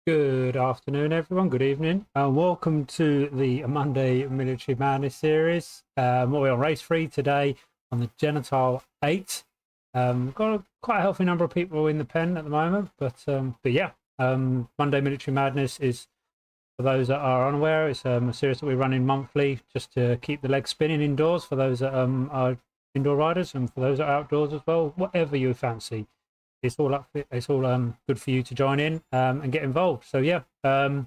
Good afternoon, everyone. Good evening. Welcome to the Monday Military Madness series. We're on race 3 today on the Gentil 8. Got quite a healthy number of people in the pen at the moment, but yeah, Monday Military Madness is, for those that are unaware, it's a series that we're running monthly just to keep the legs spinning indoors for those that are indoor riders, and for those that are outdoors as well, whatever you fancy. It's all good for you to join in and get involved. So yeah, got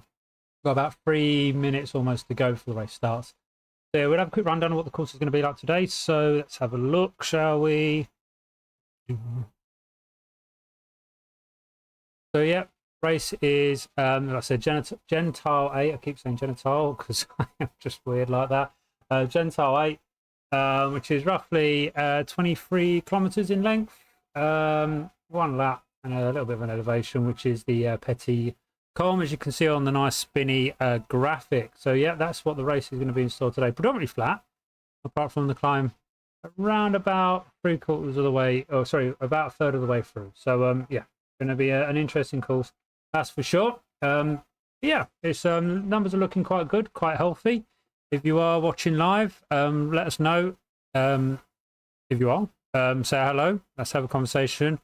about 3 minutes almost to go before the race starts. So yeah, we'll have a quick rundown of what the course is going to be like today. So let's have a look, shall we? So yeah, race is like I said, Gentil 8. I keep saying Genital because I'm just weird like that. Gentil 8, which is roughly 23 kilometers in length. One lap and a little bit of an elevation, which is the Petit Colm, as you can see on the nice spinny graphic. So yeah, that's what the race is going to be in store today. Predominantly flat, apart from the climb around about 3/4 of the way, oh sorry, about a third of the way through. So yeah, going to be an interesting course, that's for sure. Yeah, it's numbers are looking quite good, quite healthy. If you are watching live, let us know. If you are, say hello, let's have a conversation.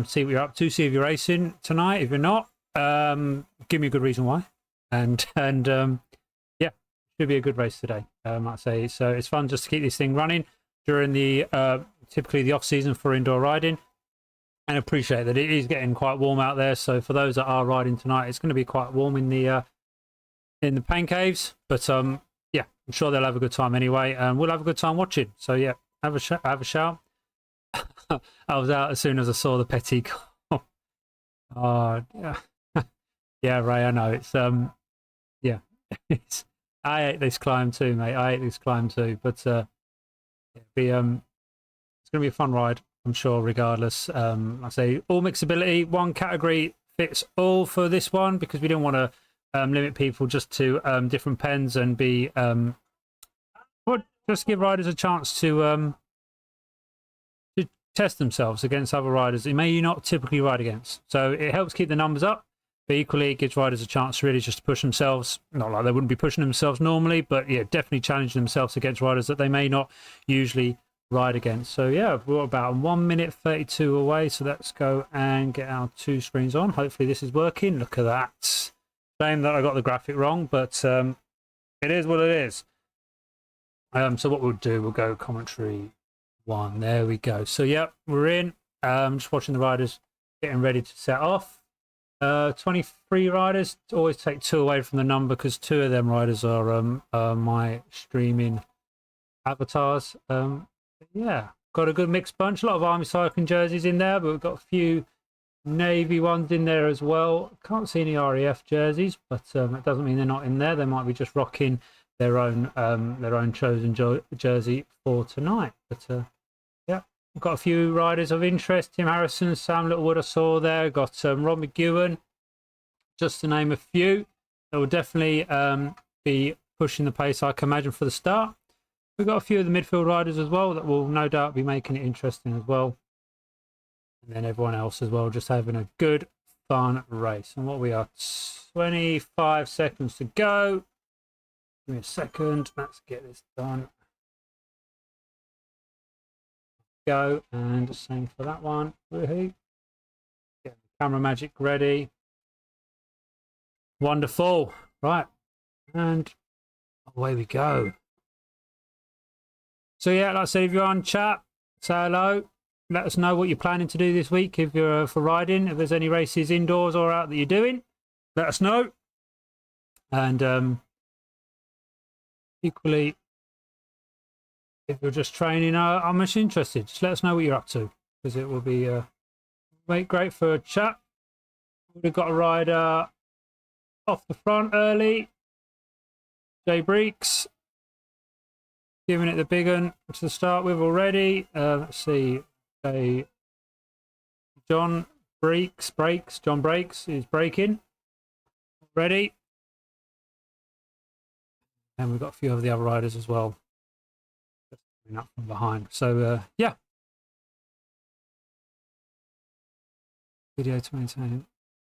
See what you're up to, see if you're racing tonight. If you're not, give me a good reason why. And yeah, should be a good race today. I'd say so. It's fun just to keep this thing running during the typically the off season for indoor riding, and appreciate that it is getting quite warm out there. So for those that are riding tonight, it's going to be quite warm in the pain caves. But yeah, I'm sure they'll have a good time anyway, and we'll have a good time watching. So yeah, have a shout. I was out as soon as I saw the Petit Colm. Oh yeah. Yeah, Ray, I know. It's yeah. I hate this climb too, mate. I hate this climb too. But it's gonna be a fun ride, I'm sure, regardless. I say all mixability, one category fits all for this one, because we don't want to limit people just to different pens and be just give riders a chance to test themselves against other riders they may not typically ride against. So it helps keep the numbers up, but equally it gives riders a chance really just to push themselves. Not like they wouldn't be pushing themselves normally, but yeah, definitely challenging themselves against riders that they may not usually ride against. So yeah, we're about 1 minute 32 away. So let's go and get our two screens on. Hopefully this is working. Look at that. Shame that I got the graphic wrong, but it is what it is. So what we'll do, we'll go commentary 1. There we go. So yeah, we're in. Just watching the riders getting ready to set off. 23 riders. Always take 2 away from the number, because 2 of them riders are my streaming avatars. Yeah, got a good mixed bunch. A lot of Army Cycling jerseys in there, but we've got a few Navy ones in there as well. Can't see any RAF jerseys, but it doesn't mean they're not in there. They might be just rocking their own chosen jersey for tonight. But yeah, we've got a few riders of interest. Tim Harrison, Sam Littlewood I saw there. Got Rob McGeown, just to name a few. That will definitely be pushing the pace, I can imagine, for the start. We've got a few of the midfield riders as well that will no doubt be making it interesting as well. And then everyone else as well, just having a good, fun race. And what we are, 25 seconds to go. Give me a second. Let's get this done. Go, and same for that one. Woohoo! Get the camera magic ready. Wonderful. Right, and away we go. So yeah, like I said, if you're on chat, say hello. Let us know what you're planning to do this week. If you're for riding, if there's any races indoors or out that you're doing, let us know. And equally, if you're just training, I'm much interested. Just let us know what you're up to, because it will be great for a chat. We've got a rider off the front early. Jay Breeks giving it the big one to start with already. Let's see. John Breaks is braking. Ready. And we've got a few of the other riders as well. Just coming up from behind. So yeah. Video to maintain.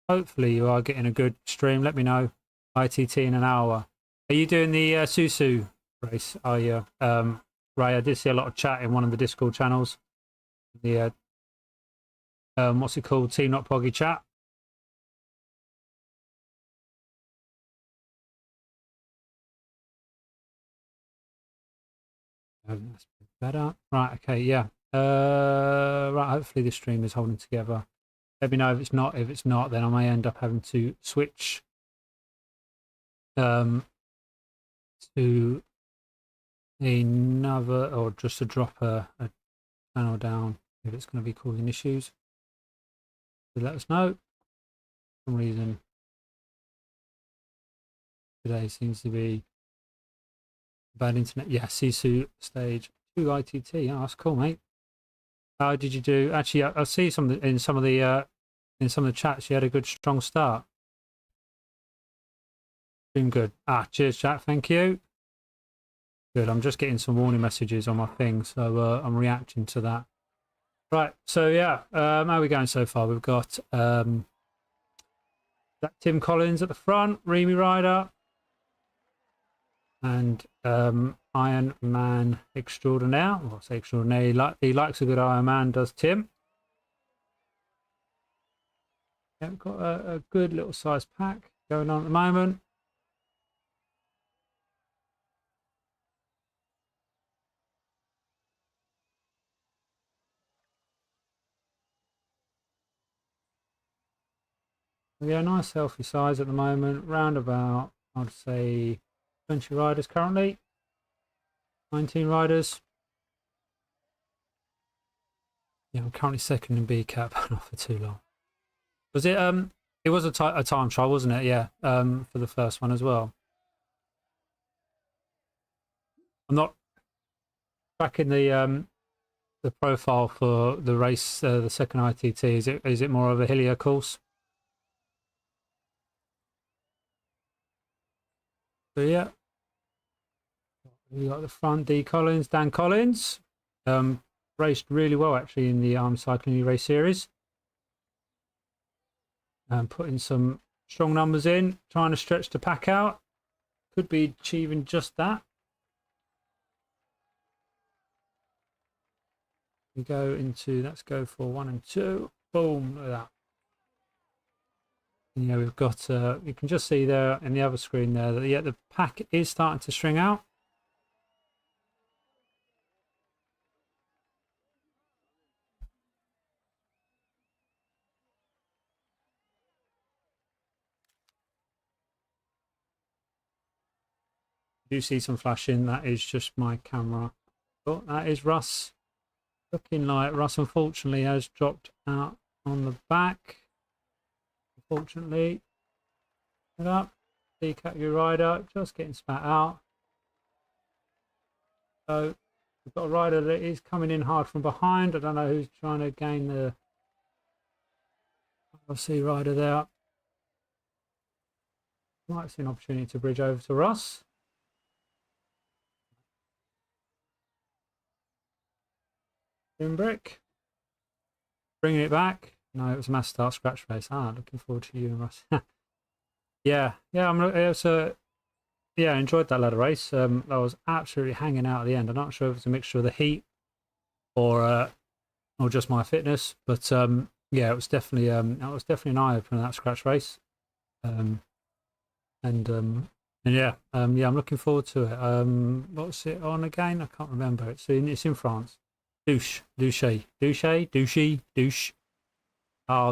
hopefully you are getting a good stream. Let me know. ITT in an hour. Are you doing the Susu race? Are you, Ray? I did see a lot of chat in one of the Discord channels. The what's it called? Team Not Poggy chat. That's better. Right. Okay. Yeah. Right. Hopefully this stream is holding together. Let me know if it's not. If it's not, then I may end up having to switch to another, or just to drop a channel down if it's going to be causing issues. So let us know. For some reason today seems to be bad internet. Yeah, Sisu stage 2 ITT. Oh, that's cool, mate. How did you do? Actually, I see in some of the chats you had a good strong start. Doing good. Cheers, chat. Thank you. Good. I'm just getting some warning messages on my thing, so I'm reacting to that. Right. So yeah, how are we going so far? We've got that Tim Collins at the front, Remy Rider, and Iron Man extraordinaire. Well, I say extraordinaire. He likes a good Iron Man, does Tim? Yeah, we've got a good little size pack going on at the moment. Yeah, nice healthy size at the moment. Round about, I'd say, 20 riders currently. 19 riders. Yeah, I'm currently second in B cap, not for too long. Was it? It was a time trial, wasn't it? Yeah. For the first one as well. I'm not back in the profile for the race. The second ITT. Is it more of a hillier course? So yeah, we got the front D Collins, Dan Collins. Raced really well actually in the Cycling E-Race series. Putting some strong numbers in, trying to stretch the pack out. Could be achieving just that. We go into, let's go for 1 and 2. Boom, look at that. And, yeah, we've got, you can just see there in the other screen there that yeah, the pack is starting to string out. You see some flashing, that is just my camera. But that is Russ. Looking like Russ unfortunately has dropped out on the back. Unfortunately. Look up. D category rider just getting spat out. So we've got a rider that is coming in hard from behind. I don't know who's trying to gain the RC rider there. Might see an opportunity to bridge over to Russ. Brick. Bringing it back. No, it was a mass start scratch race. Looking forward to you and Russ. yeah, yeah, I enjoyed that ladder race. I was absolutely hanging out at the end. I'm not sure if it's a mixture of the heat or just my fitness, but yeah, it was definitely an eye opener, that scratch race. And yeah, I'm looking forward to it. What's it on again? I can't remember. It's in France. Douche. Oh,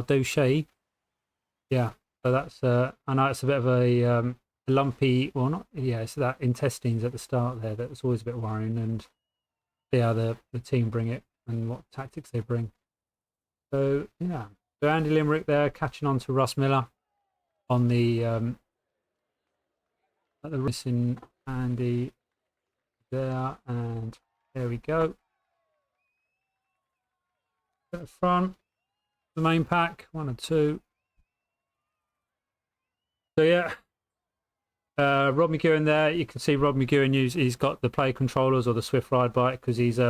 douche. Yeah. So that's I know it's a bit of a lumpy. Well, not. Yeah, it's that intestines at the start there that's always a bit worrying, and see how the team bring it and what tactics they bring. So yeah. So Andy Limerick there catching on to Russ Miller on the at the racing. Andy there, and there we go. At the front, the main pack, 1 and 2. So yeah, Rob McEwen there. You can see Rob McEwen he's got the play controllers or the Swift ride bike because he's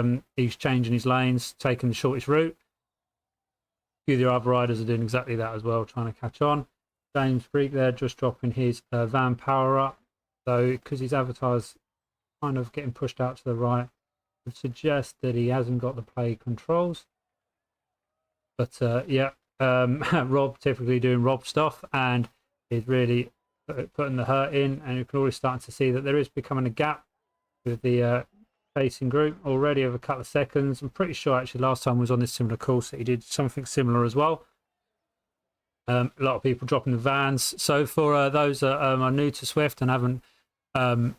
changing his lanes, taking the shortest route. A few of the other riders are doing exactly that as well, trying to catch on. James Freak there just dropping his van power up. So because his avatar's kind of getting pushed out to the right, would suggest that he hasn't got the play controls. But yeah, Rob typically doing Rob stuff, and is really putting the hurt in, and you can already start to see that there is becoming a gap with the chasing group already of a couple of seconds. I'm pretty sure actually last time was on this similar course that he did something similar as well. A lot of people dropping the vans. So for those that are new to Swift and haven't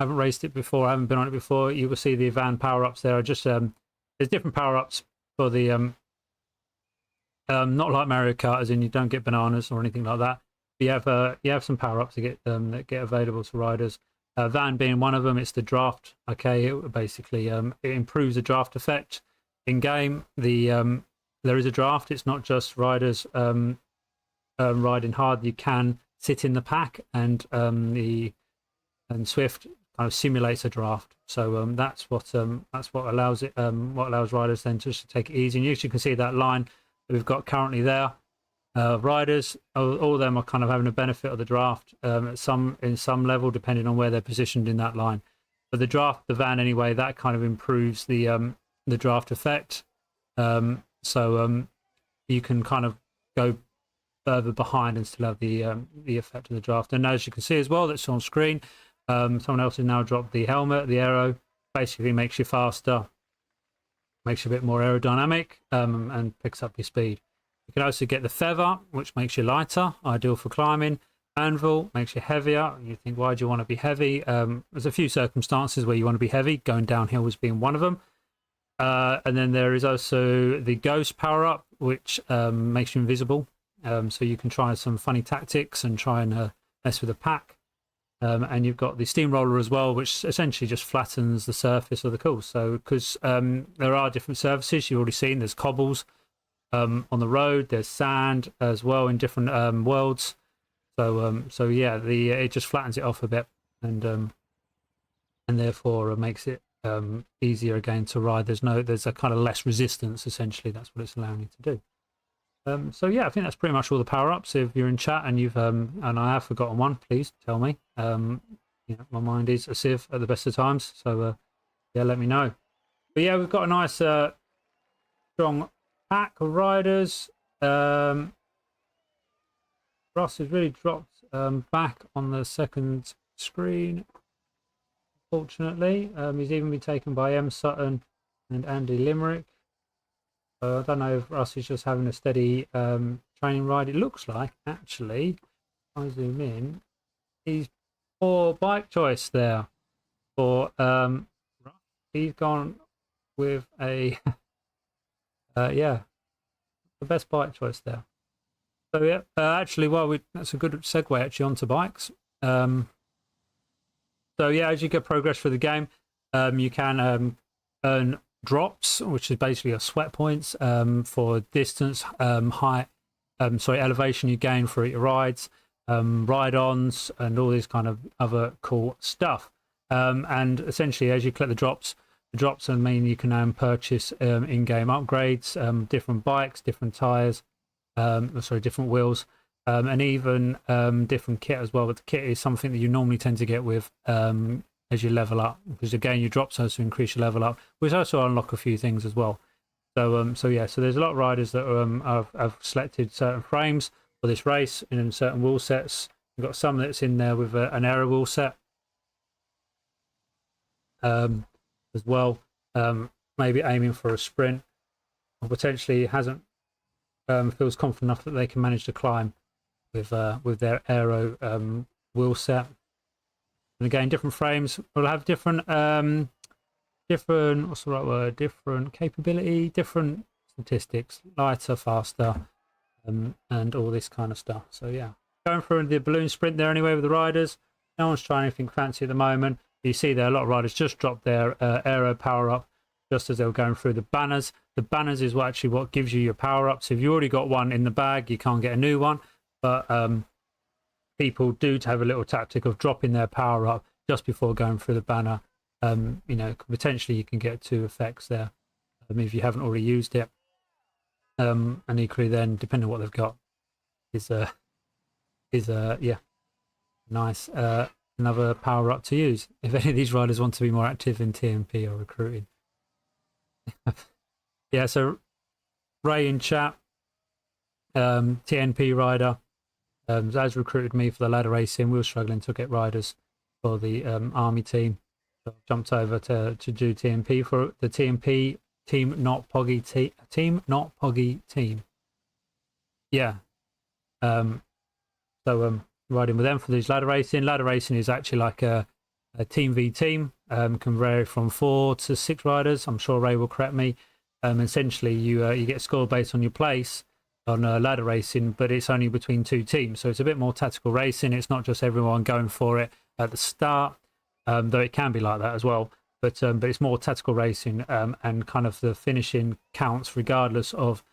raced it before, haven't been on it before, you will see the van power-ups there. Are just there's different power-ups for the not like Mario Kart, as in you don't get bananas or anything like that. You have some power-ups that get available to riders. Van being one of them. It's the draft. Okay, it basically it improves the draft effect in game. There is a draft. It's not just riders riding hard. You can sit in the pack, and Swift kind of simulates a draft. So that's what allows it. What allows riders then just to take it easy. And you can see that line that we've got currently there. Riders, all of them are kind of having a benefit of the draft in some level, depending on where they're positioned in that line. But the van anyway, that kind of improves the draft effect. So you can kind of go further behind and still have the effect of the draft. And as you can see as well, that's on screen. Someone else has now dropped the helmet, the aero. Basically makes you faster, makes you a bit more aerodynamic, and picks up your speed. You can also get the feather, which makes you lighter, ideal for climbing. Anvil makes you heavier. You think, why do you want to be heavy? There's a few circumstances where you want to be heavy, going downhill as being one of them. And then there is also the ghost power-up, which makes you invisible. So you can try some funny tactics and try and mess with the pack. And you've got the steamroller as well, which essentially just flattens the surface of the course. So because there are different surfaces, you've already seen there's cobbles on the road, there's sand as well in different worlds. So yeah, it just flattens it off a bit, and therefore makes it easier again to ride. There's a kind of less resistance. Essentially, that's what it's allowing you to do. So yeah, I think that's pretty much all the power-ups. If you're in chat and and I have forgotten one, please tell me. My mind is a sieve at the best of times, so yeah, let me know. But yeah, we've got a nice strong pack of riders. Ross has really dropped back on the second screen, fortunately. He's even been taken by M. Sutton and Andy Limerick. I don't know if Russ is just having a steady training ride. It looks like, actually, if I zoom in, he's poor bike choice there. He's gone with a yeah, the best bike choice there. So yeah, actually, that's a good segue actually onto bikes. So yeah, as you get progress through the game, you can earn drops, which is basically your sweat points for distance, height, elevation you gain for your rides, ride-ons, and all this kind of other cool stuff. And essentially, as you collect the drops mean you can purchase in-game upgrades, different bikes, different tires, different wheels, and even different kit as well. But the kit is something that you normally tend to get with as you level up, because again, your drops also increase your level up, which also unlock a few things as well. So yeah, so there's a lot of riders that have selected certain frames for this race in certain wheel sets. You've got some that's in there with an aero wheel set as well, maybe aiming for a sprint, or potentially hasn't feels confident enough that they can manage to climb with their aero wheel set. And again, different frames will have different what's the right word? Different capability, different statistics, lighter, faster, and all this kind of stuff. So yeah, going through the balloon sprint there anyway with the riders. No one's trying anything fancy at the moment. You see there, a lot of riders just dropped their aero power up just as they were going through the banners. The banners is what gives you your power ups. If you already got one in the bag, you can't get a new one. But people do have a little tactic of dropping their power up just before going through the banner. Potentially you can get 2 effects there if you haven't already used it. And equally then, depending on what they've got, is is yeah, nice. Another power up to use if any of these riders want to be more active in TMP or recruiting. Yeah, so Ray in chat, TNP rider, has recruited me for the ladder racing. We were struggling to get riders for the army team. So I jumped over to do TMP for the TMP team, not Poggy team, not Poggy team. Yeah. So riding with them for these ladder racing. Ladder racing is actually like a team v team. Can vary from 4 to 6 riders. I'm sure Ray will correct me. Essentially, you get scored based on your place on ladder racing, but it's only between 2 teams, so it's a bit more tactical racing. It's not just everyone going for it at the start, though it can be like that as well. But it's more tactical racing, and kind of the finishing counts regardless of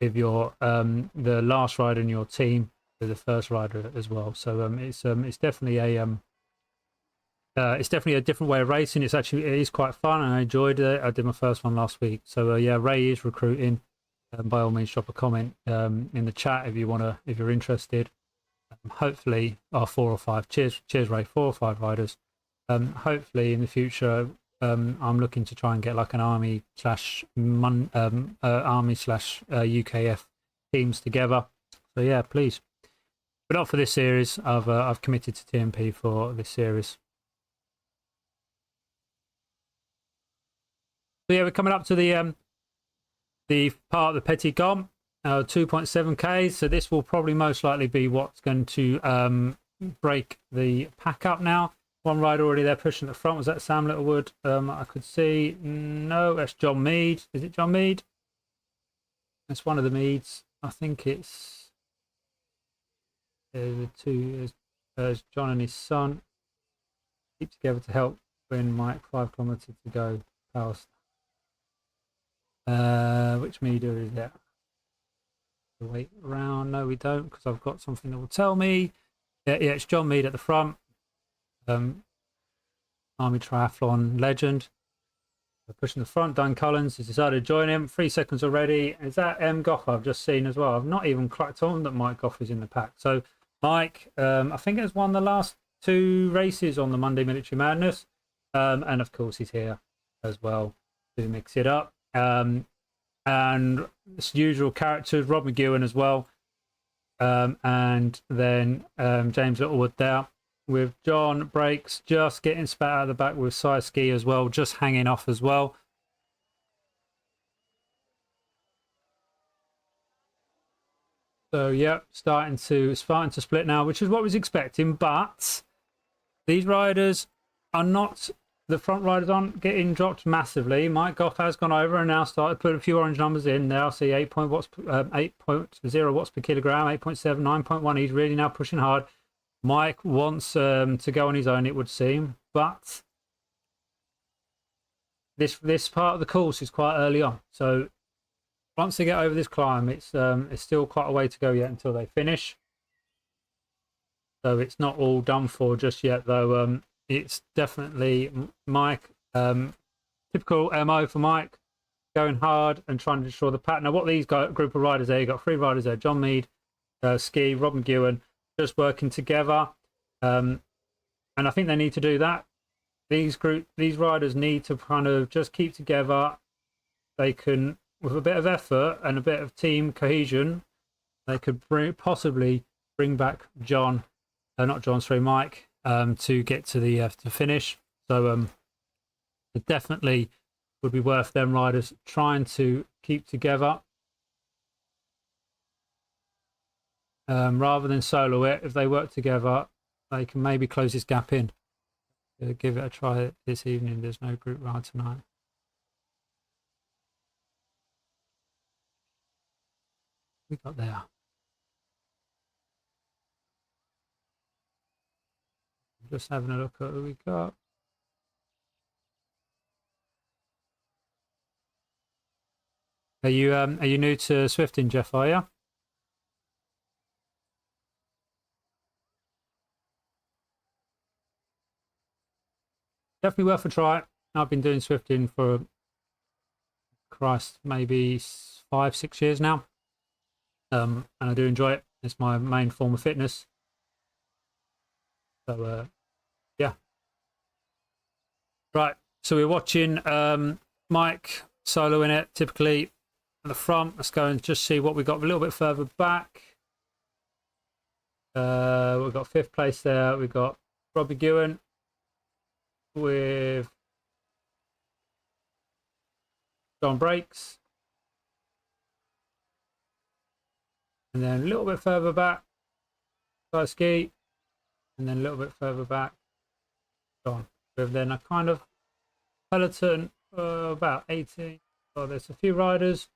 if you're the last rider in your team or the first rider as well. So it's definitely a different way of racing. It is quite fun, and I enjoyed it. I did my first one last week. So yeah, Ray is recruiting. By all means, drop a comment in the chat if you're interested. Hopefully, 4 or 5. Cheers, Ray. 4 or 5 riders. Hopefully, in the future, I'm looking to try and get like an army slash UKF teams together. So yeah, please. But not for this series. I've committed to TMP for this series. So yeah, we're coming up to the part of the Petit Comp, 2.7k. So this will probably most likely be what's going to break the pack up now. One rider already there pushing at the front. Was that Sam Littlewood? I could see. No, that's John Mead. Is it John Mead? That's one of the Meads. I think it's the two. John and his son keep together to help when Mike 5 kilometers to go past. Which meter is that? Wait around. No, we don't, because I've got something that will tell me. Yeah, it's John Mead at the front. Army Triathlon legend. We're pushing the front. Dan Collins has decided to join him. 3 seconds already. Is that M. Goff I've just seen as well? I've not even cracked on that Mike Goff is in the pack. So Mike, I think has won the last 2 races on the Monday Military Madness. And of course he's here as well to mix it up. And it's usual characters, Rob McGowan as well. And then James Littlewood there with John Breaks just getting spat out of the back with Ski as well, just hanging off as well. So yeah, starting to split now, which is what I was expecting, but these riders are not, the front riders aren't getting dropped massively. Mike Goff has gone over and now started putting a few orange numbers in. Now see 8.0 watts per kilogram, 8.7, 9.1. He's really now pushing hard. Mike wants to go on his own, it would seem, but this part of the course is quite early on. So once they get over this climb, it's still quite a way to go yet until they finish. So it's not all done for just yet, though. It's definitely Mike, typical MO for Mike, going hard and trying to destroy the pattern. Now, what these group of riders there, you've got 3 riders there, John Mead, Ski, Rob McGowan, just working together. And I think they need to do that. These riders need to kind of just keep together. They can, with a bit of effort and a bit of team cohesion, they could possibly bring back Mike, to get to the to finish. So it definitely would be worth them riders trying to keep together, rather than solo it. If they work together, they can maybe close this gap in. Give it a try this evening. There's no group ride tonight. We got there. Just having a look at who we got. Are you new to Swifting, Jeff? Are you? Definitely worth a try. I've been doing Swifting for maybe 5-6 years now, and I do enjoy it. It's my main form of fitness. So yeah, right. So we're watching Mike solo in it. Typically at the front. Let's go and just see what we got a little bit further back. We've got 5th place there. We've got Robbie Gewen with John Brakes. And then a little bit further back, Ski. And then a little bit further back, John. With then a kind of peloton, about 18. Oh, there's a few riders.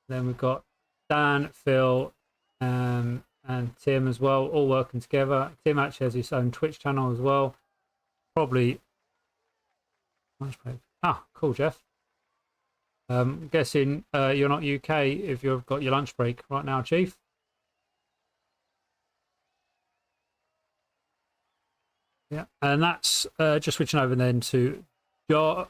Then we've got Dan, Phil, and Tim as well, all working together. Tim actually has his own Twitch channel as well. Probably. Ah, cool, Jeff. Guessing you're not UK if you've got your lunch break right now, Chief. Yeah, and that's just switching over then to your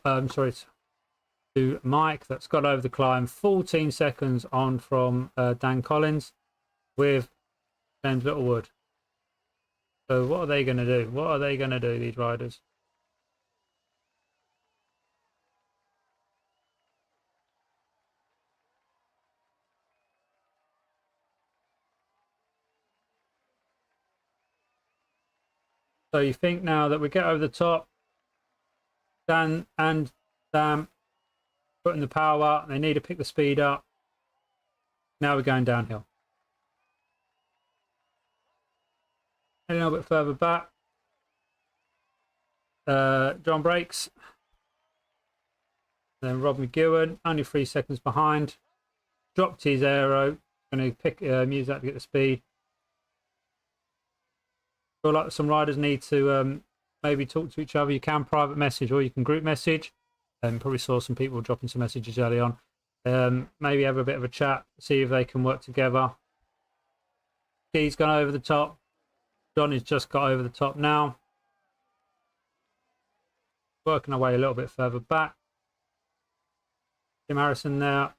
to Mike. That's got over the climb, 14 seconds on from Dan Collins with James Littlewood. So what are they going to do? What are they going to do, these riders? So you think now that we get over the top, Dan and Sam putting the power up, they need to pick the speed up. Now we're going downhill. A little bit further back, John Brakes. Then Rob McGowan, only 3 seconds behind. Dropped his aero, going to pick use that to get the speed. Feel like some riders need to maybe talk to each other. You can private message or you can group message. Probably saw some people dropping some messages early on. Maybe have a bit of a chat, see if they can work together. He's gone over the top. John has just got over the top now. Working our way a little bit further back. Tim Harrison there.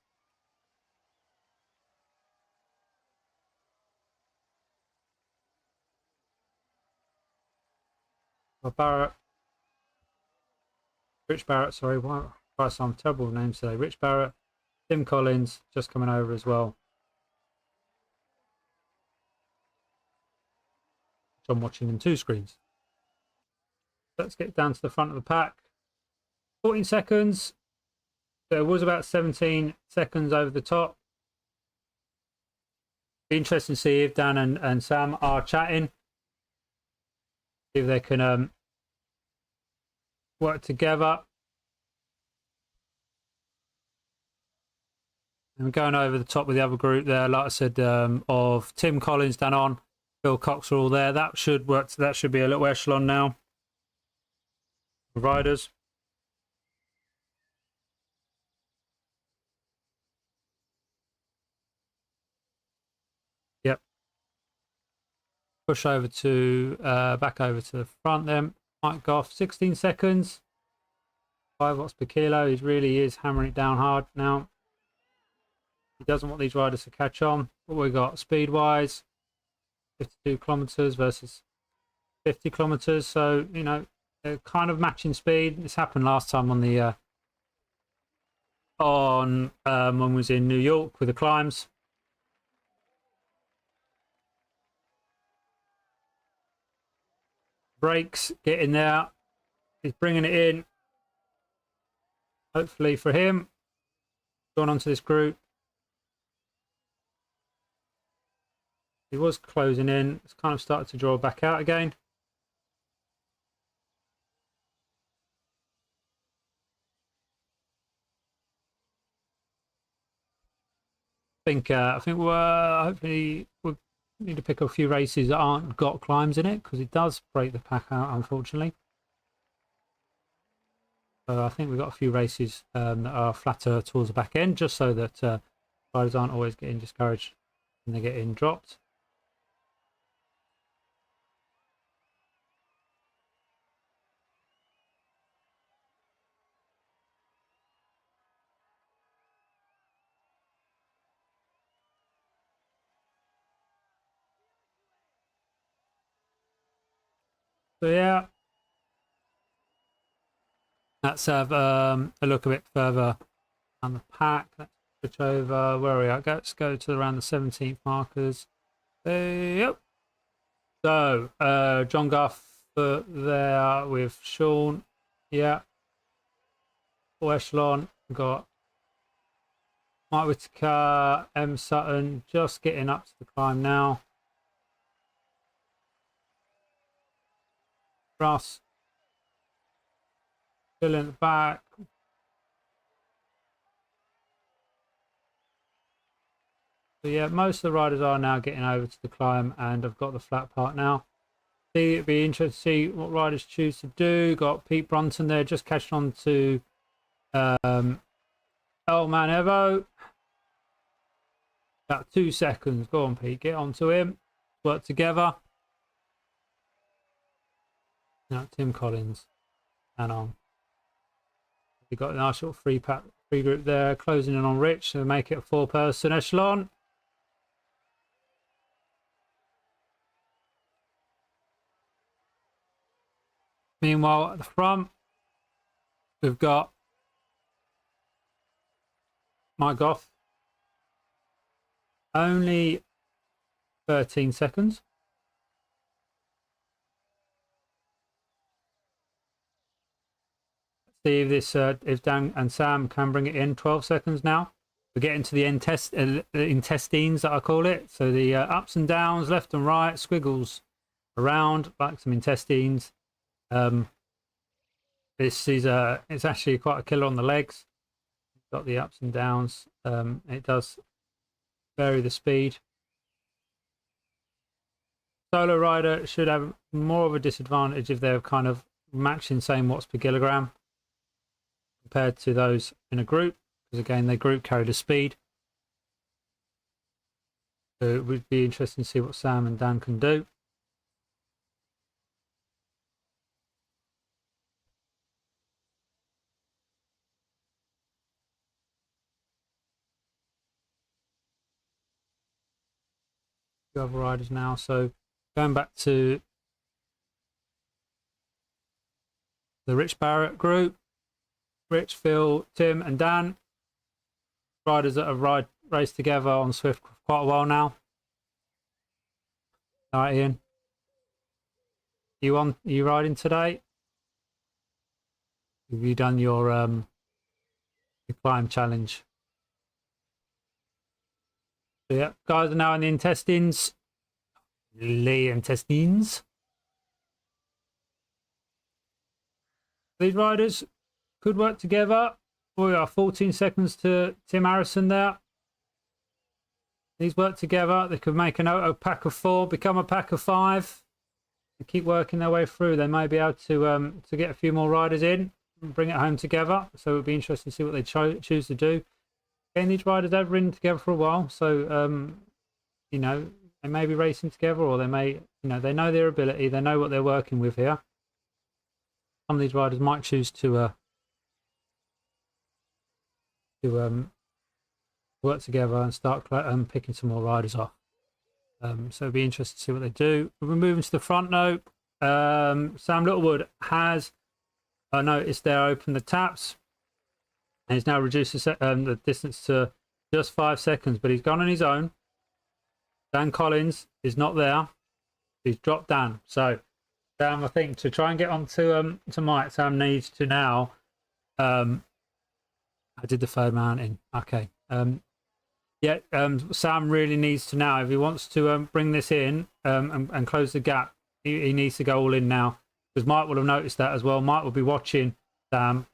Barrett. Rich Barrett, sorry. Why I'm terrible with names today. Rich Barrett. Tim Collins just coming over as well. So I'm watching in 2 screens. Let's get down to the front of the pack. 14 seconds. There was about 17 seconds over the top. Be interesting to see if Dan and Sam are chatting. See if they can work together. And we're going over the top with the other group there, like I said, of Tim Collins, Dan On, Phil Cox are all there. That should work. That should be a little echelon now. Riders. Yep. Push over to back over to the front then. Mike Goff, 16 seconds. 5 watts per kilo. He really is hammering it down hard now. He doesn't want these riders to catch on. What we got speed wise, 52 kilometers versus 50 kilometers. So, you know, they're kind of matching speed. This happened last time on the when we was in New York with the climbs. Brakes, get in there. He's bringing it in. Hopefully for him. Going on to this group. He was closing in. It's kind of started to draw back out again. I think we're hopefully we'll need to pick a few races that aren't got climbs in it because it does break the pack out, unfortunately. So I think we've got a few races that are flatter towards the back end, just so that riders aren't always getting discouraged when they get in dropped. So yeah, let's have a look a bit further on the pack. Let's switch over. Where are we at? Let's go to around the 17th markers. Yep. So John Guff there with Sean. Yeah. Full echelon. We've got Mike Whitaker, M Sutton just getting up to the climb now. Russ still in the back. So yeah, most of the riders are now getting over to the climb, and I've got the flat part now. See, it'd be interesting to see what riders choose to do. Got Pete Brunton there, just catching on to Elman Evo. About 2 seconds. Go on, Pete, get onto him. Work together. Now Tim Collins and on. We've got a nice little free group there, closing in on Rich to make it a 4-person echelon. Meanwhile, at the front, we've got Mike Goff. Only 13 seconds. See if this, if Dan and Sam can bring it in. 12 seconds now. We're getting to the intestines that I call it. So the ups and downs, left and right, squiggles around, like some intestines. This is it's actually quite a killer on the legs. Got the ups and downs. It does vary the speed. Solo rider should have more of a disadvantage if they're kind of matching same watts per kilogram compared to those in a group, because again they group carry the speed. So it would be interesting to see what Sam and Dan can do. The other riders now. So going back to the Rich Barrett group, Rich, Phil, Tim and Dan, riders that have raced together on Swift for quite a while now. All right, Ian, you riding today? Have you done your climb challenge? So yeah, guys are now in the intestines. The intestines. These riders could work together. We are 14 seconds to Tim Harrison there. These work together. They could make a pack of 4, become a pack of 5. They keep working their way through. They may be able to get a few more riders in and bring it home together. So it would be interesting to see what they choose to do. Again, these riders have ridden together for a while, so you know, they may be racing together, or they may, you know, they know their ability. They know what they're working with here. Some of these riders might choose to work together and start picking some more riders off. So it'll be interesting to see what they do. We're moving to the front now. Sam Littlewood has, I noticed there, opened the taps, and he's now reduced the distance to just 5 seconds, but he's gone on his own. Dan Collins is not there. He's dropped Dan. So Sam, I think, to try and get on to Mike, Sam needs to now I did the third mountain. Okay. Yeah, Sam really needs to now, if he wants to bring this in and close the gap, he needs to go all in now, because Mike will have noticed that as well. Mike will be watching Sam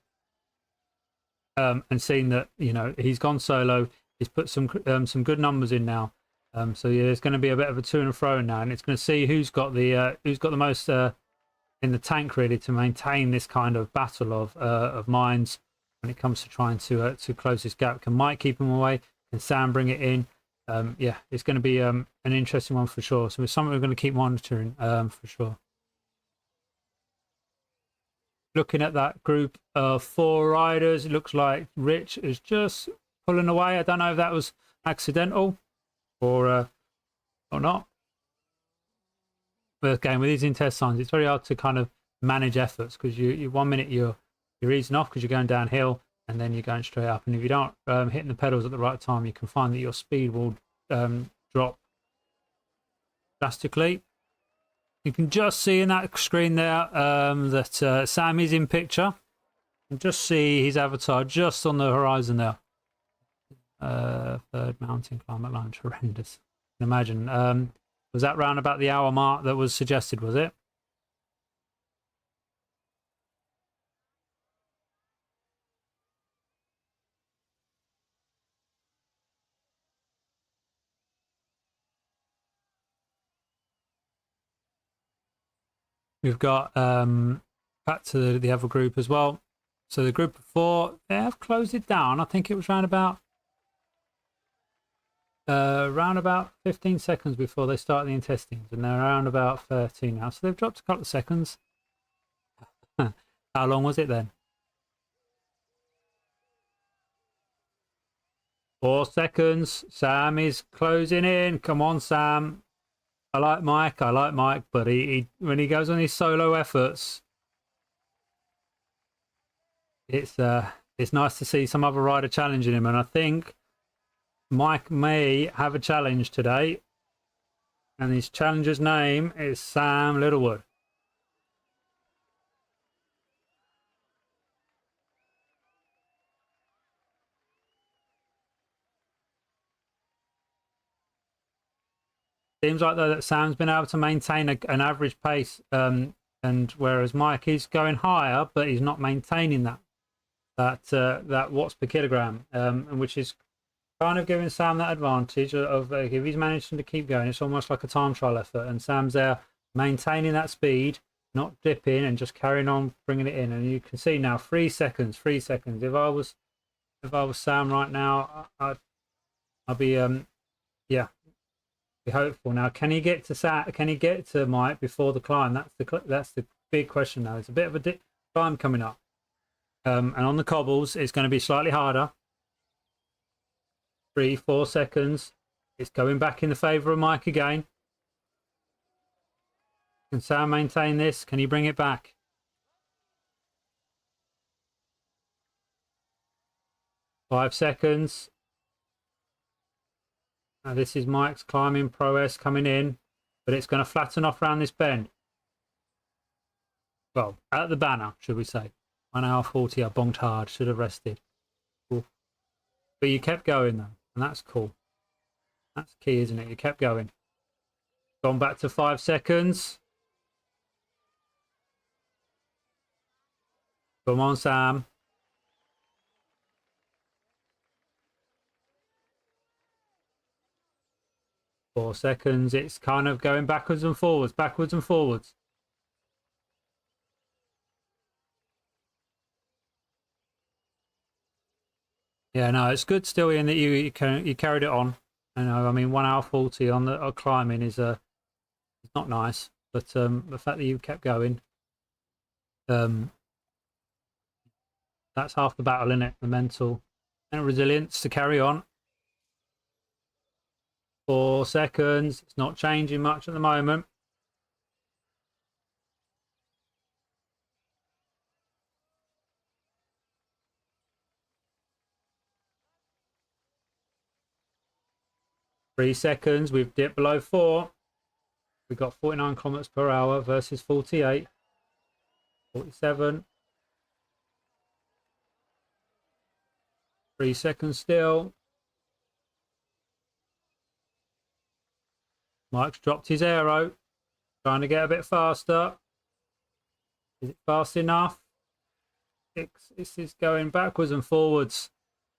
and seeing that, you know, he's gone solo. He's put some good numbers in now. So yeah, there's going to be a bit of a to and fro now, and it's going to see who's got the most in the tank, really, to maintain this kind of battle of minds when it comes to trying to close this gap. Can Mike keep him away? Can Sam bring it in? Yeah, it's going to be an interesting one for sure. So it's something we're going to keep monitoring for sure. Looking at that group of 4 riders, it looks like Rich is just pulling away. I don't know if that was accidental or not. But again, with these in-test signs, it's very hard to kind of manage efforts because you 1 minute you're easing off because you're going downhill, and then you're going straight up. And if you don't hitting the pedals at the right time, you can find that your speed will drop drastically. You can just see in that screen there that Sam is in picture. You can just see his avatar just on the horizon there. Third mountain climate line, horrendous. You can imagine. Was that round about the hour mark that was suggested, was it? We've got back to the other group as well. So the group of 4, they have closed it down. I think it was round about 15 seconds before they started the intestines, and they're around about 13 now. So they've dropped a couple of seconds. How long was it then? 4 seconds. Sam is closing in. Come on, Sam. I like Mike, but he when he goes on his solo efforts, it's nice to see some other rider challenging him, and I think Mike may have a challenge today, and his challenger's name is Sam Littlewood. Seems like though that Sam's been able to maintain an average pace, and whereas Mike is going higher, but he's not maintaining that watts per kilogram, and which is kind of giving Sam that advantage of if he's managing to keep going, it's almost like a time trial effort, and Sam's there maintaining that speed, not dipping, and just carrying on bringing it in. And you can see now 3 seconds. If I was Sam right now, I'd be yeah, be hopeful. Now, can he get to Mike before the climb? That's the big question now. It's a bit of a climb coming up, and on the cobbles it's going to be slightly harder. 3-4 seconds. It's going back in the favour of Mike again. Can Sam maintain this? Can he bring it back? Five seconds. Now this is Mike's climbing prowess coming in, but it's going to flatten off around this bend. Well, at the banner, should we say. 1 hour 40, I bonked hard, should have rested. Cool. But you kept going though, and that's cool. That's key, isn't it? You kept going. Gone back to 5 seconds. Come on, Sam. Four seconds. It's kind of going backwards and forwards, backwards and forwards. Yeah, no, it's good still, Ian, that you carried it on. I mean, 1 hour 40 on the climbing is it's not nice, but the fact that you kept going, that's half the battle, isn't it? The mental and resilience to carry on. 4 seconds. It's not changing much at the moment. Three seconds. We've dipped below 4. We've got 49 kilometers per hour versus 48. 47. 3 seconds still. Mike's dropped his aero, trying to get a bit faster. Is it fast enough? This is going backwards and forwards.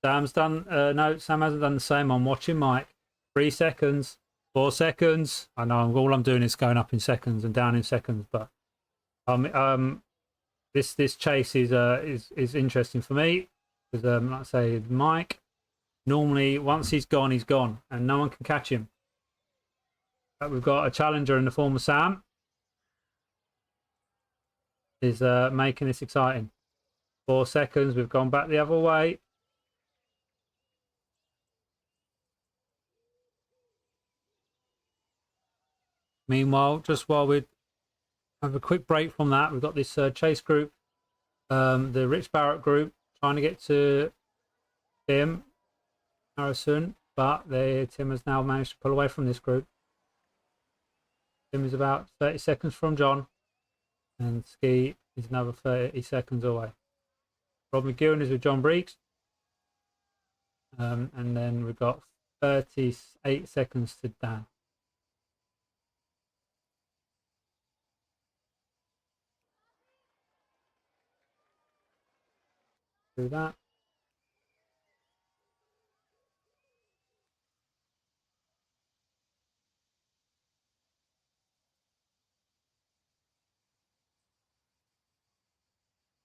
Sam's done, no, Sam hasn't done the same. I'm watching Mike. 3 seconds, 4 seconds. I know all I'm doing is going up in seconds and down in seconds, but this chase is interesting for me because, like I say, Mike normally once he's gone, and no one can catch him. But we've got a challenger in the form of Sam. Is making this exciting. 4 seconds. We've gone back the other way. Meanwhile, just while we have a quick break from that, we've got this chase group, the Rich Barrett group, trying to get to Tim Harrison, but Tim has now managed to pull away from this group. Tim is about 30 seconds from John, and Ski is another 30 seconds away. Rob McGeown is with John Breeks, and then we've got 38 seconds to Dan. Do that.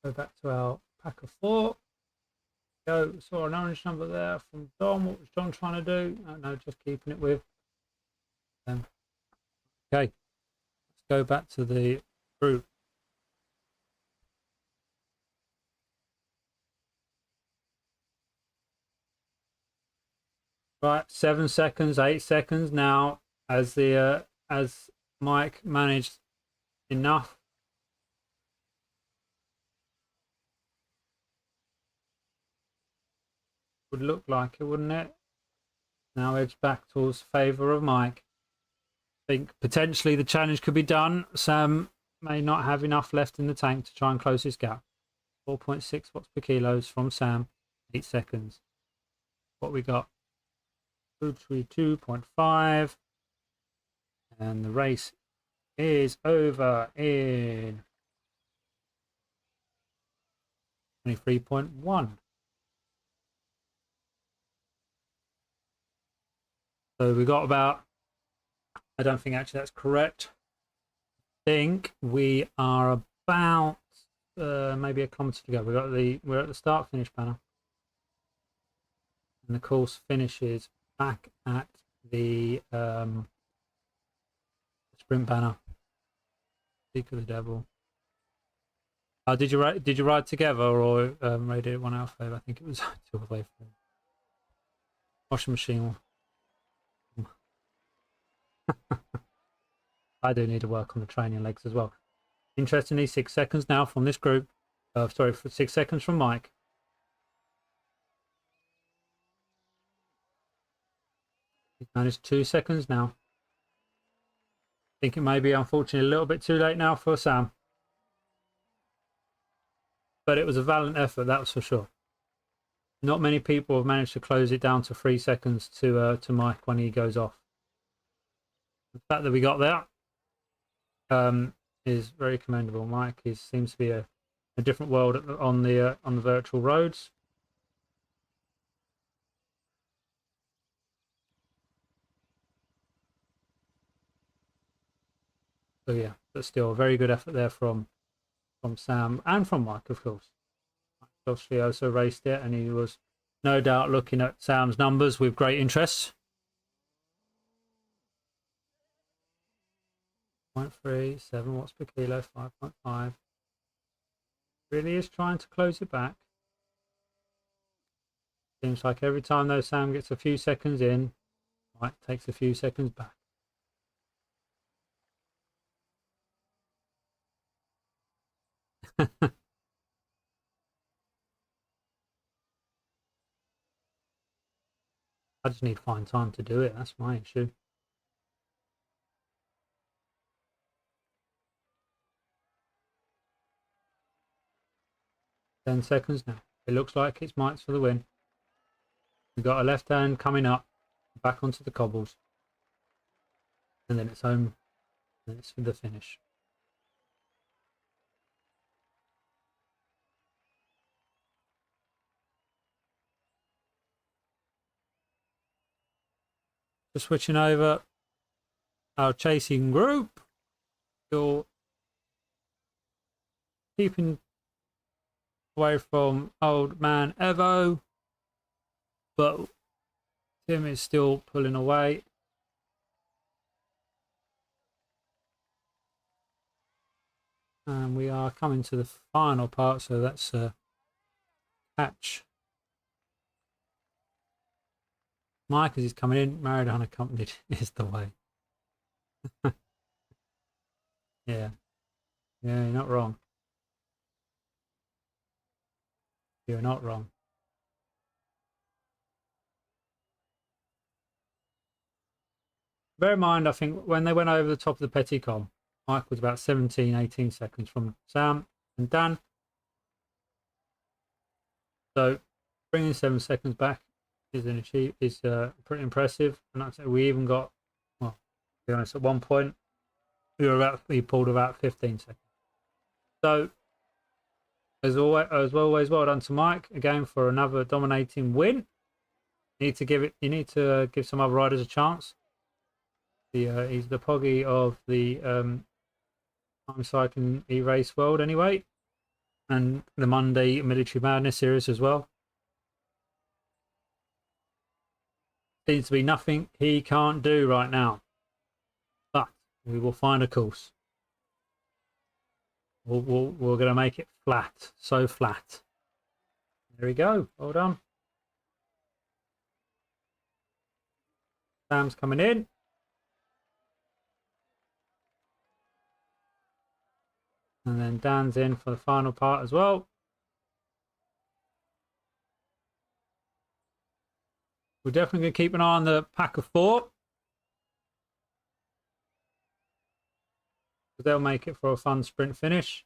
Go back to our pack of 4. Go, saw an orange number there from John. What was John trying to do? No, just keeping it with them. Okay, let's go back to the group. Right, 7 seconds, 8 seconds now. As Mike managed enough. Would look like it, wouldn't it? Now edge back towards favour of Mike. I think potentially the challenge could be done. Sam may not have enough left in the tank to try and close this gap. 4.6 watts per kilos from Sam. 8 seconds. What we got? 232.5. And the race is over in 23.1. So we got about, I don't think actually that's correct. I think we are about maybe a kilometre to go. We're at the start finish banner. And the course finishes back at the sprint banner. Speak of the devil. Did you ride together or raid it 1 hour favor? I think it was 2 away from washing machine. I do need to work on the training legs as well. Interestingly, 6 seconds now from this group. Sorry, 6 seconds from Mike. He's managed 2 seconds now. I think it may be, unfortunately, a little bit too late now for Sam. But it was a valiant effort, that was for sure. Not many people have managed to close it down to 3 seconds to Mike when he goes off. The fact that we got there is very commendable. Mike seems to be a different world on the virtual roads. So yeah, but still a very good effort there from Sam and from Mike, of course. Mike obviously also raced it, and he was no doubt looking at Sam's numbers with great interest. 0.3, 7 watts per kilo, 5.5. Really is trying to close it back. Seems like every time though Sam gets a few seconds in, Mike takes a few seconds back. I just need to find time to do it. That's my issue. 10 seconds now. It looks like it's Mike's for the win. We've got a left hand coming up, back onto the cobbles. And then it's home. And it's for the finish. Just switching over our chasing group. You're keeping away from old man Evo, but Tim is still pulling away. And we are coming to the final part, so that's catch Mike as he's coming in. Married unaccompanied is the way. Yeah. Yeah, you're not wrong. You're not wrong. Bear in mind, I think when they went over the top of the Petit Com, Mike was about 17, 18 seconds from Sam and Dan. So bringing 7 seconds back is pretty impressive. And that's it. We even got, well, to be honest, at one point we pulled about 15 seconds. So as always, well done to Mike again for another dominating win. You need to give some other riders a chance. He's the Poggy of the I'm cycling e-race world anyway, and the Monday Military Madness series as well. Seems to be nothing he can't do right now, but we will find a course. We're going to make it flat, so flat. There we go. Well done. Sam's coming in. And then Dan's in for the final part as well. We're definitely going to keep an eye on the pack of 4. They'll make it for a fun sprint finish.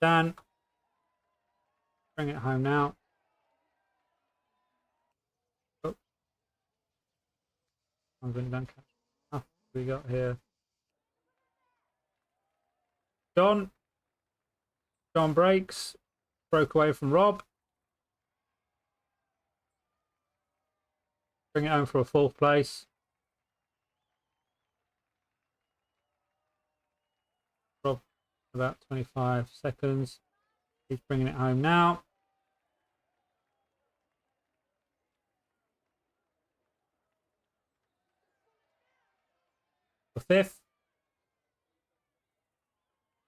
Dan, bring it home now. Oh, I'm going to catch. Oh, we got here. John breaks, broke away from Rob. Bring it home for a 4th place. Rob, about 25 seconds. He's bringing it home now. For 5th.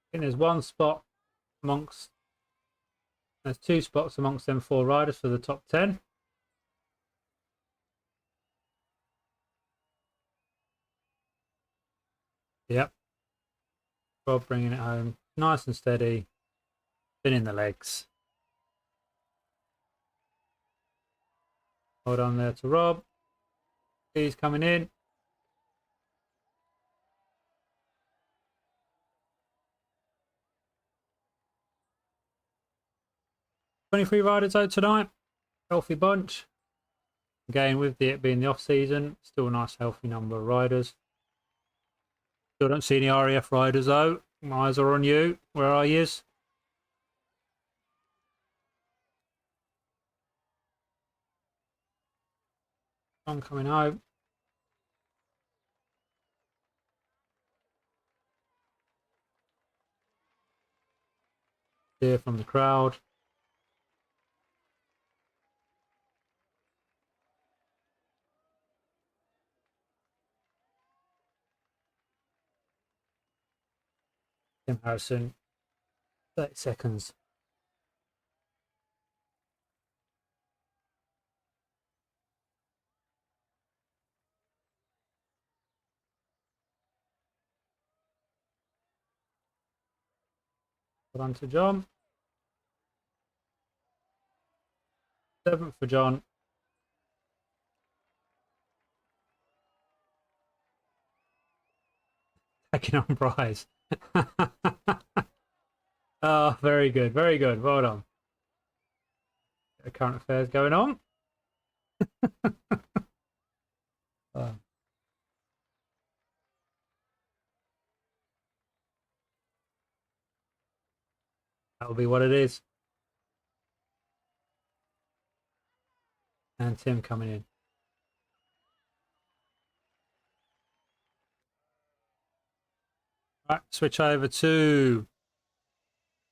I think there's one spot amongst, there's 2 spots amongst them 4 riders for the top 10. Yep. Rob bringing it home. Nice and steady. Spinning the legs. Hold on there to Rob. He's coming in. "23 riders out tonight. Healthy bunch. Again, with it being the off season, still a nice healthy number of riders. Still don't see any RAF riders though. My eyes are on you. Where are yous? I'm coming home. Here from the crowd. Tim Harrison. 30 seconds. Hold on to John. 7th for John. Taking on Bryce. Oh, very good. Very good. Well done. Current affairs going on. Oh. That'll be what it is. And Tim coming in. Right, switch over to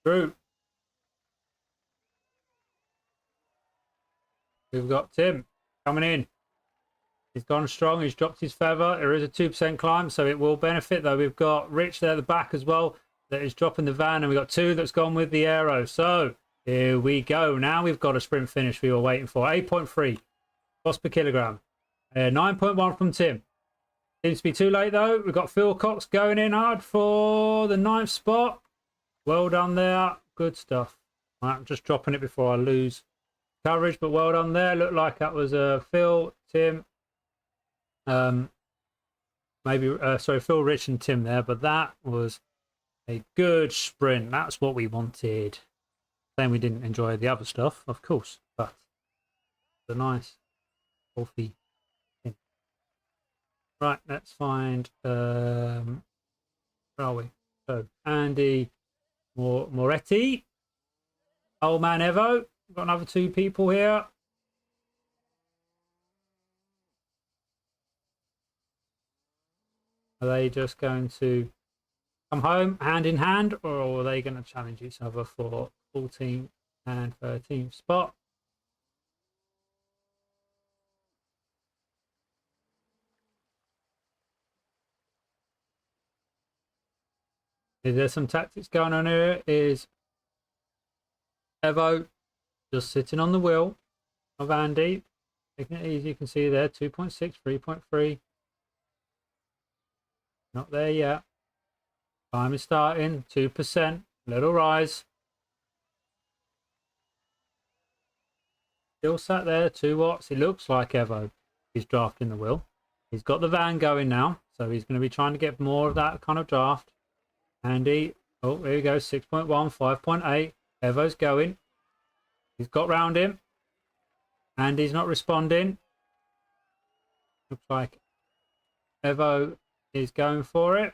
Drew. We've got Tim coming in. He's gone strong. He's dropped his feather. There is a 2% climb, so it will benefit, though. We've got Rich there at the back as well that is dropping the van, and we've got 2 that's gone with the aero. So here we go. Now we've got a sprint finish we were waiting for. 8.3 cost per kilogram. 9.1 from Tim. Seems to be too late though. We've got Phil Cox going in hard for the 9th spot. Well done there. Good stuff. Right, I'm just dropping it before I lose coverage, but well done there. Looked like that was Phil, Tim, maybe sorry, Phil, Rich, and Tim there. But that was a good sprint. That's what we wanted. Then we didn't enjoy the other stuff, of course, but the nice healthy thing. Right, let's find where are we? So Andy Moretti, old man Evo. We've got another 2 people here. Are they just going to come home hand in hand, or are they going to challenge each other for 14th and 13th spot? Is there some tactics going on here? Is Evo just sitting on the wheel of Andy, taking it easy? You can see there 2.6, 3.3. Not there yet. Time is starting. 2%. Little rise. Still sat there. 2 watts. It looks like Evo is drafting the wheel. He's got the van going now, so he's going to be trying to get more of that kind of draft. Andy, oh, there we go, 6.1, 5.8. Evo's going. He's got round him. Andy's not responding. Looks like Evo is going for it.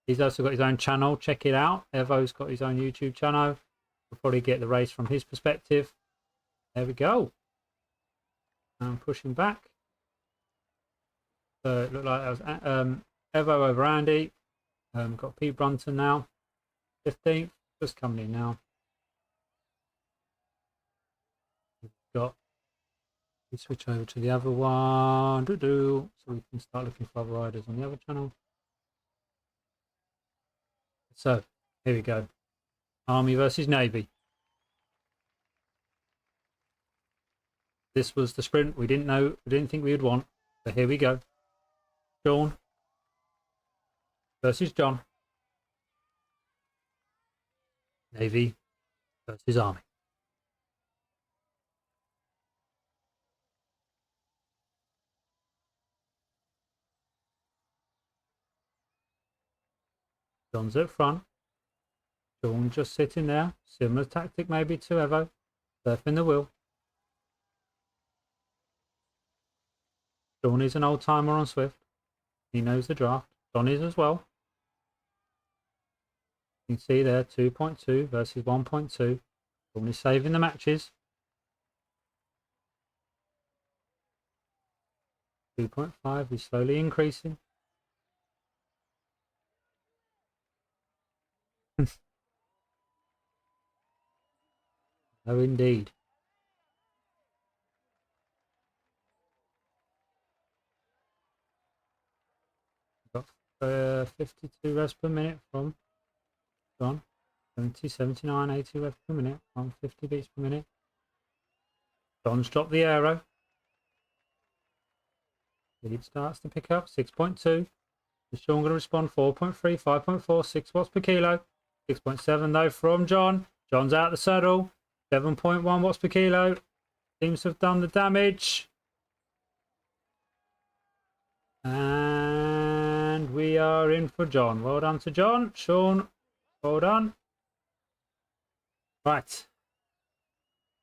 He's also got his own channel. Check it out. Evo's got his own YouTube channel. We'll probably get the race from his perspective. There we go. I'm pushing back. So it looked like that was Evo over Andy. Got Pete Brunton now, 15th, just coming in now. We've got, we switch over to the other one, so we can start looking for other riders on the other channel. So here we go, Army versus Navy. This was the sprint we didn't think we would want, but here we go. Sean versus John. Navy versus Army. John's at front. Sean just sitting there. Similar tactic maybe to Evo. Surfing the wheel. Sean is an old timer on Swift. He knows the draft. Don is as well. You can see there 2.2 versus 1.2. Sean is saving the matches. 2.5 is slowly increasing. Oh, indeed. Got 52 revs per minute from John. 70, 79, 80 revs per minute. 150 beats per minute. John's dropped the aero. Lead starts to pick up. 6.2. Is Sean going to respond? 4.3, 5.4, 6 watts per kilo. 6.7 though from John. John's out the saddle. 7.1 watts per kilo. Seems to have done the damage. And we are in for John. Well done to John. Sean, well done. Right.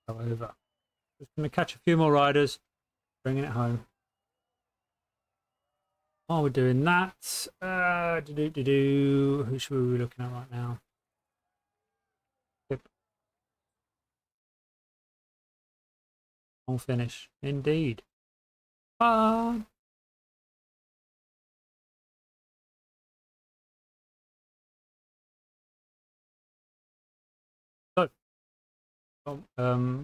Go over. Just going to catch a few more riders. Bringing it home. While we're doing that, who should we be looking at right now? Yep. On finish, indeed. So,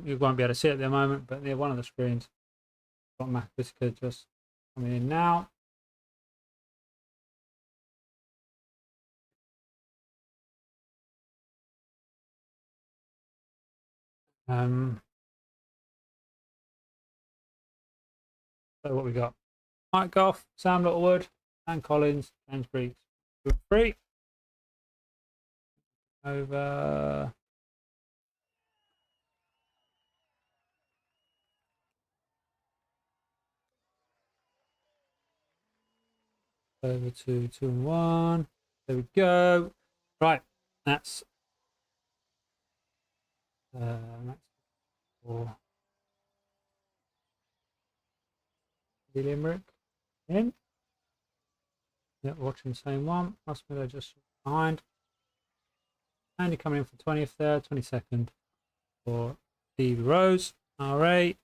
you won't be able to see it at the moment, but near one of the screens, got Matt Whisker just coming in now. So what we got? Mike Goff, Sam Littlewood, Dan Collins, James Breeds. 2 and 3. Over to 2 and 1. There we go. Right, that's for the Limerick in. Yeah, watching the same one. Hospital just behind. Andy coming in for 20th there, 22nd for Stevie Rose. All right.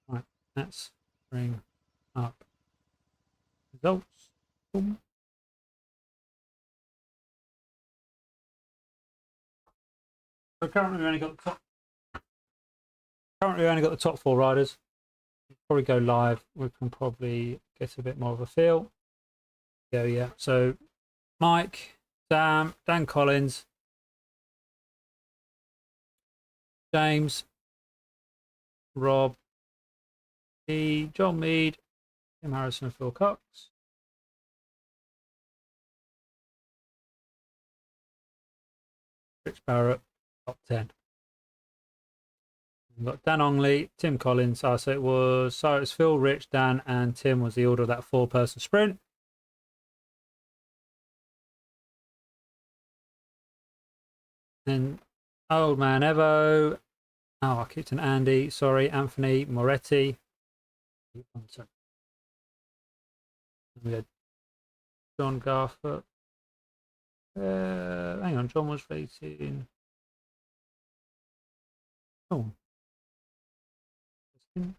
Right, let's bring up results. Boom. So currently we only got the top 4 riders. We'll probably go live. We can probably get a bit more of a feel. Yeah. So Mike, Dan Collins, James, Rob, John Mead, Tim Harrison, Phil Cox. Rich Barrett, top 10. We've got Dan Ongley, Tim Collins. So it was Phil, Rich, Dan, and Tim was the order of that 4-person sprint. Then Old Man Evo. Oh, I kicked an Andy. Sorry, Anthony Moretti. We had John Garfoot. Hang on, John was racing. Oh.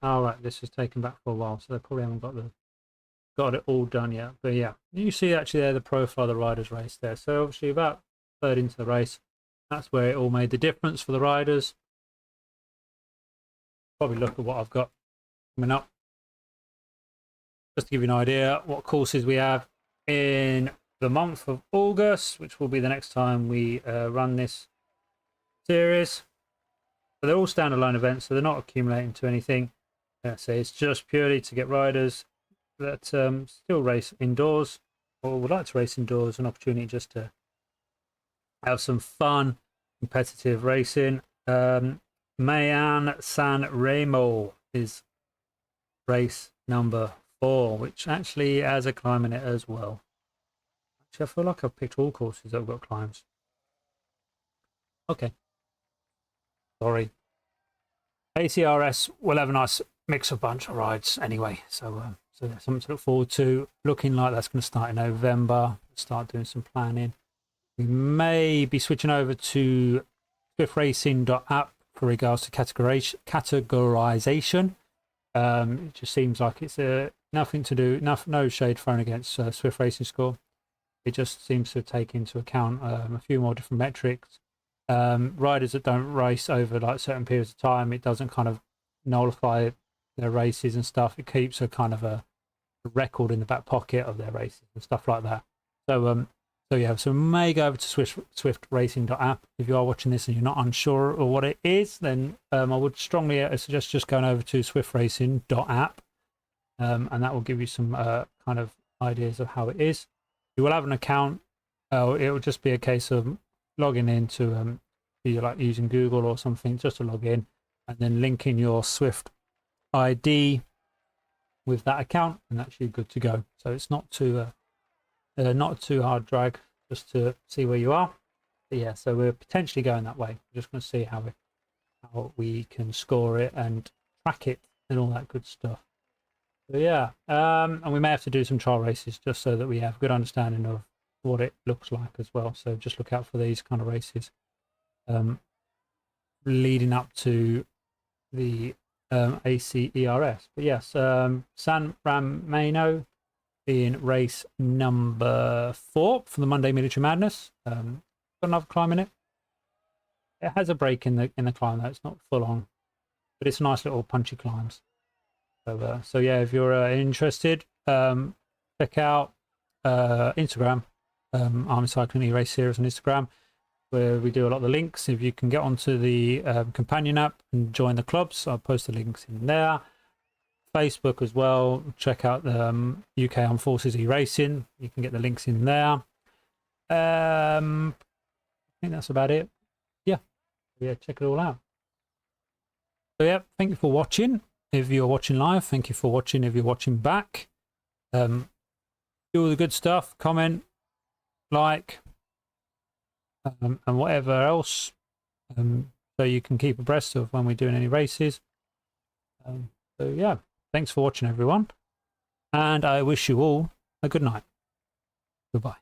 All right, this was taken back for a while, so they probably haven't got it all done yet. But yeah, you see actually there the profile of the riders race there. So obviously about third into the race, that's where it all made the difference for the riders. Probably look at what I've got coming up. Just to give you an idea what courses we have in the month of August, which will be the next time we run this series. So they're all standalone events, so they're not accumulating to anything. So it's just purely to get riders that still race indoors or would like to race indoors, an opportunity just to have some fun, competitive racing. Mayan San Remo is race number 4, which actually has a climb in it as well. Actually, I feel like I've picked all courses that have got climbs. Okay. Sorry. ACRS will have a nice mix of bunch of rides anyway. So there's something to look forward to. Looking like that's going to start in November. Start doing some planning. We may be switching over to swiftracing.app for regards to categorization. It just seems like it's nothing to do, no shade thrown against Swift Racing Score. It just seems to take into account a few more different metrics. Riders that don't race over like certain periods of time, it doesn't kind of nullify their races and stuff. It keeps a kind of a record in the back pocket of their races and stuff like that. So so we may go over to swiftracing.app. If you are watching this and you're not unsure of what it is, then I would strongly suggest just going over to swiftracing.app, and that will give you some kind of ideas of how it is. You will have an account. It will just be a case of logging into either like using Google or something just to log in, and then linking your Swift ID with that account, and that's you good to go. So it's not too hard drag, just to see where you are. But yeah, so we're potentially going that way. We're just going to see how we can score it and track it and all that good stuff. So yeah, and we may have to do some trial races just so that we have a good understanding of what it looks like as well. So just look out for these kind of races leading up to the ACERS. But yes, San Rameno being race number 4 for the Monday Military Madness. Got another climb in it. It has a break in the climb though. It's not full on, but it's nice little punchy climbs. So yeah, if you're interested, check out Instagram, Army Cycling E-Race Series on Instagram, where we do a lot of the links. If you can get onto the companion app and join the clubs, I'll post the links in there. Facebook as well. Check out the UK Armed Forces ERacing. You can get the links in there. I think that's about it. Yeah, check it all out. So yeah, thank you for watching. If you're watching live, thank you for watching. If you're watching back, do all the good stuff. Comment, like, and whatever else, so you can keep abreast of when we're doing any races. So yeah, thanks for watching, everyone, and I wish you all a good night. Goodbye.